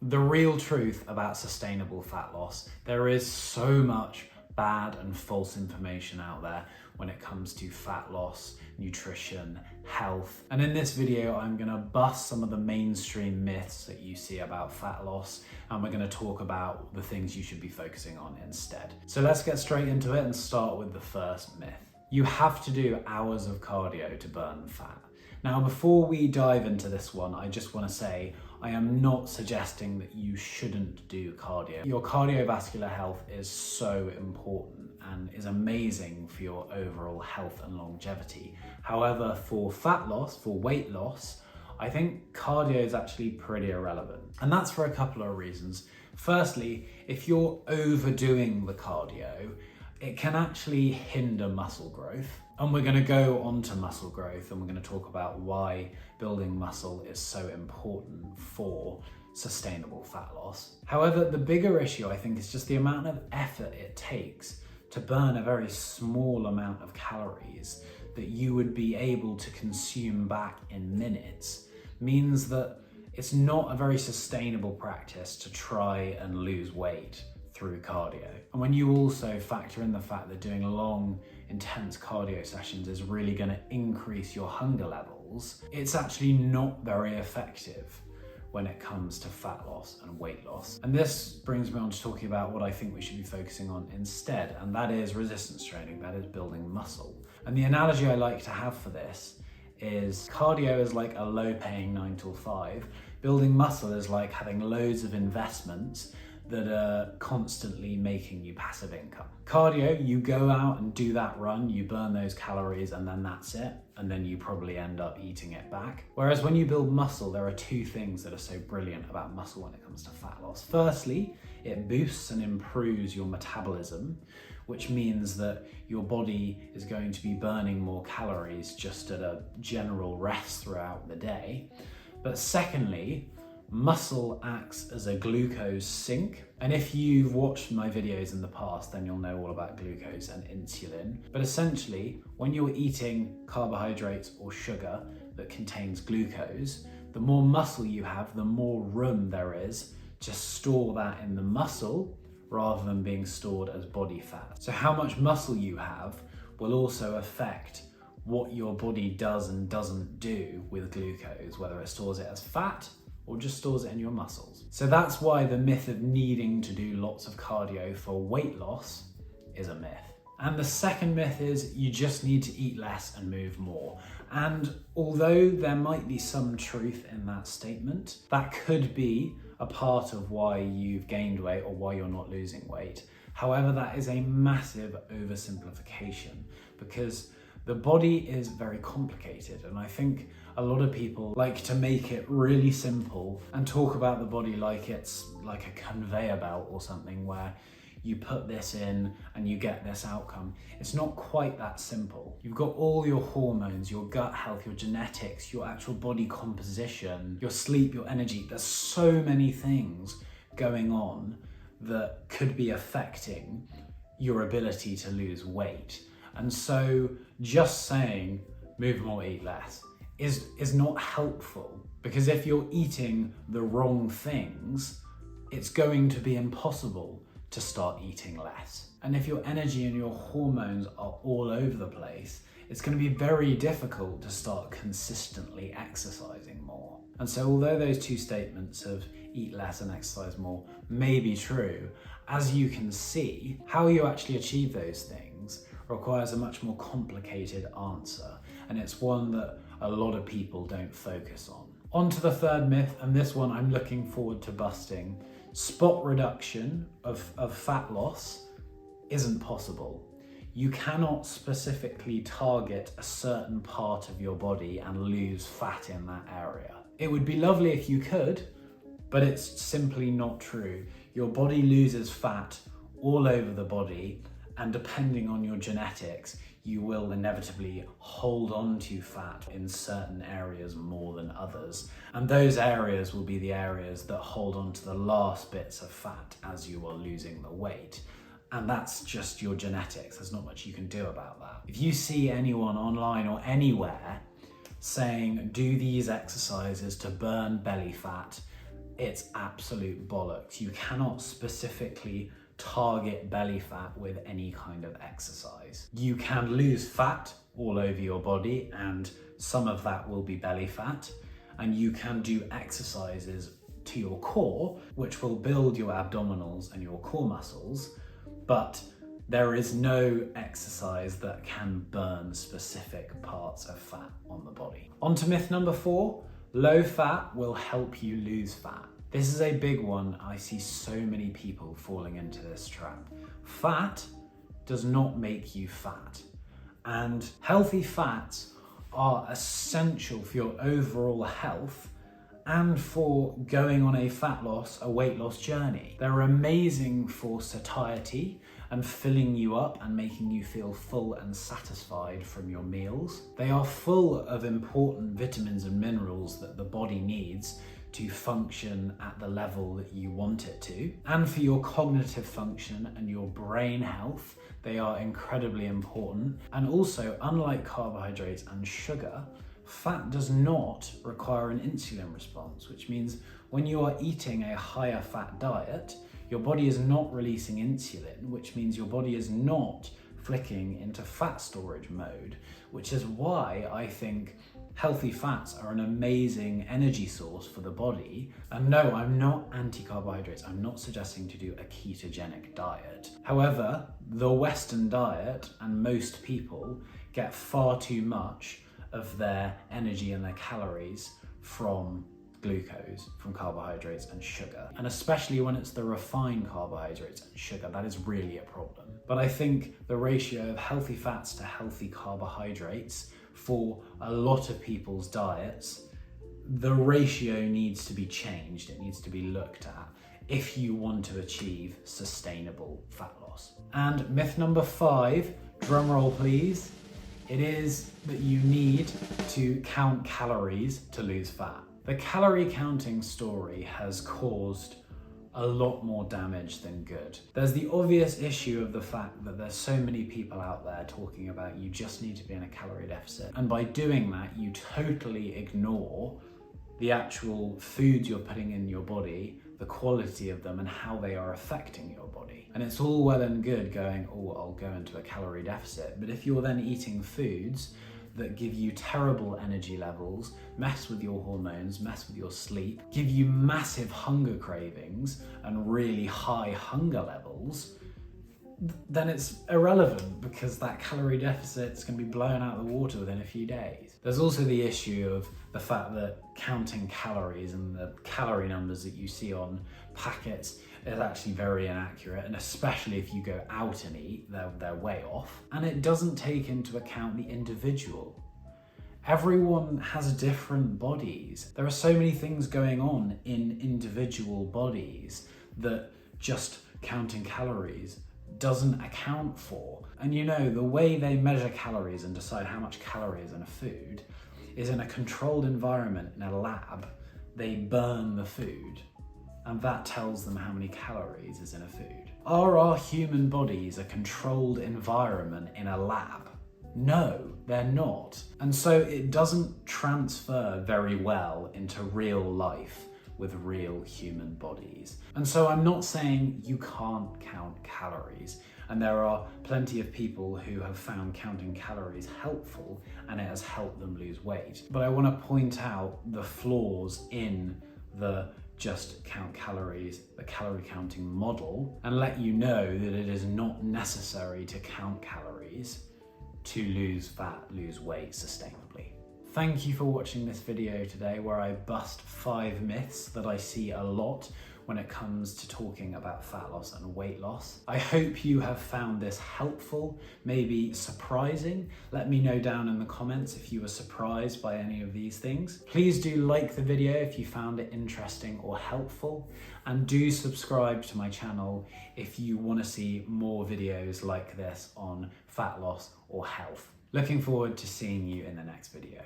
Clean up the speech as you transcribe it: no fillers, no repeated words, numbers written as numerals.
The real truth about sustainable fat loss, there is so much bad and false information out there when it comes to fat loss, nutrition, health. And in this video, I'm gonna bust some of the mainstream myths that you see about fat loss, and we're gonna talk about the things you should be focusing on instead. So let's get straight into it and start with the first myth. You have to do hours of cardio to burn fat. Now, before we dive into this one, I just want to say I am not suggesting that you shouldn't do cardio. Your cardiovascular health is so important and is amazing for your overall health and longevity. However, for fat loss, for weight loss, I think cardio is actually pretty irrelevant. And that's for a couple of reasons. Firstly, if you're overdoing the cardio, it can actually hinder muscle growth. And we're going to go on to muscle growth, and we're going to talk about why building muscle is so important for sustainable fat loss. However, the bigger issue, I think, is just the amount of effort it takes to burn a very small amount of calories that you would be able to consume back in minutes, means that it's not a very sustainable practice to try and lose weight through cardio. And when you also factor in the fact that doing long, intense cardio sessions is really going to increase your hunger levels, it's actually not very effective when it comes to fat loss and weight loss. And this brings me on to talking about what I think we should be focusing on instead, and that is resistance training, that is building muscle. And the analogy I like to have for this is cardio is like a low-paying 9 to 5. Building muscle is like having loads of investments that are constantly making you passive income. Cardio, you go out and do that run, you burn those calories, and then that's it. And then you probably end up eating it back. Whereas when you build muscle, there are two things that are so brilliant about muscle when it comes to fat loss. Firstly, it boosts and improves your metabolism, which means that your body is going to be burning more calories just at a general rest throughout the day. But secondly, muscle acts as a glucose sink. And if you've watched my videos in the past, then you'll know all about glucose and insulin. But essentially, when you're eating carbohydrates or sugar that contains glucose, the more muscle you have, the more room there is to store that in the muscle rather than being stored as body fat. So how much muscle you have will also affect what your body does and doesn't do with glucose, whether it stores it as fat or just stores it in your muscles. So that's why the myth of needing to do lots of cardio for weight loss is a myth. And the second myth is you just need to eat less and move more. And although there might be some truth in that statement, that could be a part of why you've gained weight or why you're not losing weight. However, that is a massive oversimplification because the body is very complicated, and I think a lot of people like to make it really simple and talk about the body like it's like a conveyor belt or something where you put this in and you get this outcome. It's not quite that simple. You've got all your hormones, your gut health, your genetics, your actual body composition, your sleep, your energy. There's so many things going on that could be affecting your ability to lose weight. And so just saying move more, eat less is not helpful, because if you're eating the wrong things, it's going to be impossible to start eating less. And if your energy and your hormones are all over the place, it's going to be very difficult to start consistently exercising more. And so although those two statements of eat less and exercise more may be true, as you can see, how you actually achieve those things requires a much more complicated answer, and it's one that a lot of people don't focus on. On to the third myth, and this one I'm looking forward to busting. Spot reduction of fat loss isn't possible. You cannot specifically target a certain part of your body and lose fat in that area. It would be lovely if you could, but it's simply not true. Your body loses fat all over the body, and depending on your genetics, you will inevitably hold on to fat in certain areas more than others. And those areas will be the areas that hold on to the last bits of fat as you are losing the weight. And that's just your genetics. There's not much you can do about that. If you see anyone online or anywhere saying, do these exercises to burn belly fat, it's absolute bollocks. You cannot specifically target belly fat with any kind of exercise. You can lose fat all over your body, and some of that will be belly fat, and you can do exercises to your core which will build your abdominals and your core muscles, but there is no exercise that can burn specific parts of fat on the body. On to myth number 4, low fat will help you lose fat. This is a big one. I see so many people falling into this trap. Fat does not make you fat, and healthy fats are essential for your overall health and for going on a weight loss journey. They're amazing for satiety and filling you up and making you feel full and satisfied from your meals. They are full of important vitamins and minerals that the body needs to function at the level that you want it to. And for your cognitive function and your brain health, they are incredibly important. And also, unlike carbohydrates and sugar, fat does not require an insulin response, which means when you are eating a higher fat diet, your body is not releasing insulin, which means your body is not flicking into fat storage mode, which is why I think healthy fats are an amazing energy source for the body. And no, I'm not anti-carbohydrates. I'm not suggesting to do a ketogenic diet. However, the Western diet and most people get far too much of their energy and their calories from glucose, from carbohydrates and sugar. And especially when it's the refined carbohydrates and sugar, that is really a problem. But I think the ratio of healthy fats to healthy carbohydrates for a lot of people's diets, the ratio needs to be changed. It needs to be looked at if you want to achieve sustainable fat loss. And myth number 5, drum roll please, it is that you need to count calories to lose fat. The calorie counting story has caused a lot more damage than good. There's the obvious issue of the fact that there's so many people out there talking about you just need to be in a calorie deficit. And by doing that, you totally ignore the actual foods you're putting in your body, the quality of them and how they are affecting your body. And it's all well and good going, oh, I'll go into a calorie deficit. But if you're then eating foods that give you terrible energy levels, mess with your hormones, mess with your sleep, give you massive hunger cravings and really high hunger levels, then it's irrelevant because that calorie deficit is going to be blown out of the water within a few days. There's also the issue of the fact that counting calories and the calorie numbers that you see on packets is actually very inaccurate, and especially if you go out and eat, they're way off. And it doesn't take into account the individual. Everyone has different bodies. There are so many things going on in individual bodies that just counting calories doesn't account for. And you know, the way they measure calories and decide how much calories in a food is in a controlled environment in a lab. They burn the food, and that tells them how many calories is in a food. Are our human bodies a controlled environment in a lab? No, they're not. And so it doesn't transfer very well into real life with real human bodies. And so I'm not saying you can't count calories, and there are plenty of people who have found counting calories helpful and it has helped them lose weight. But I want to point out the flaws in the just count calories, the calorie counting model, and let you know that it is not necessary to count calories to lose fat, lose weight sustainably. Thank you for watching this video today where I bust 5 myths that I see a lot when it comes to talking about fat loss and weight loss. I hope you have found this helpful, maybe surprising. Let me know down in the comments if you were surprised by any of these things. Please do like the video if you found it interesting or helpful, and do subscribe to my channel if you want to see more videos like this on fat loss or health. Looking forward to seeing you in the next video.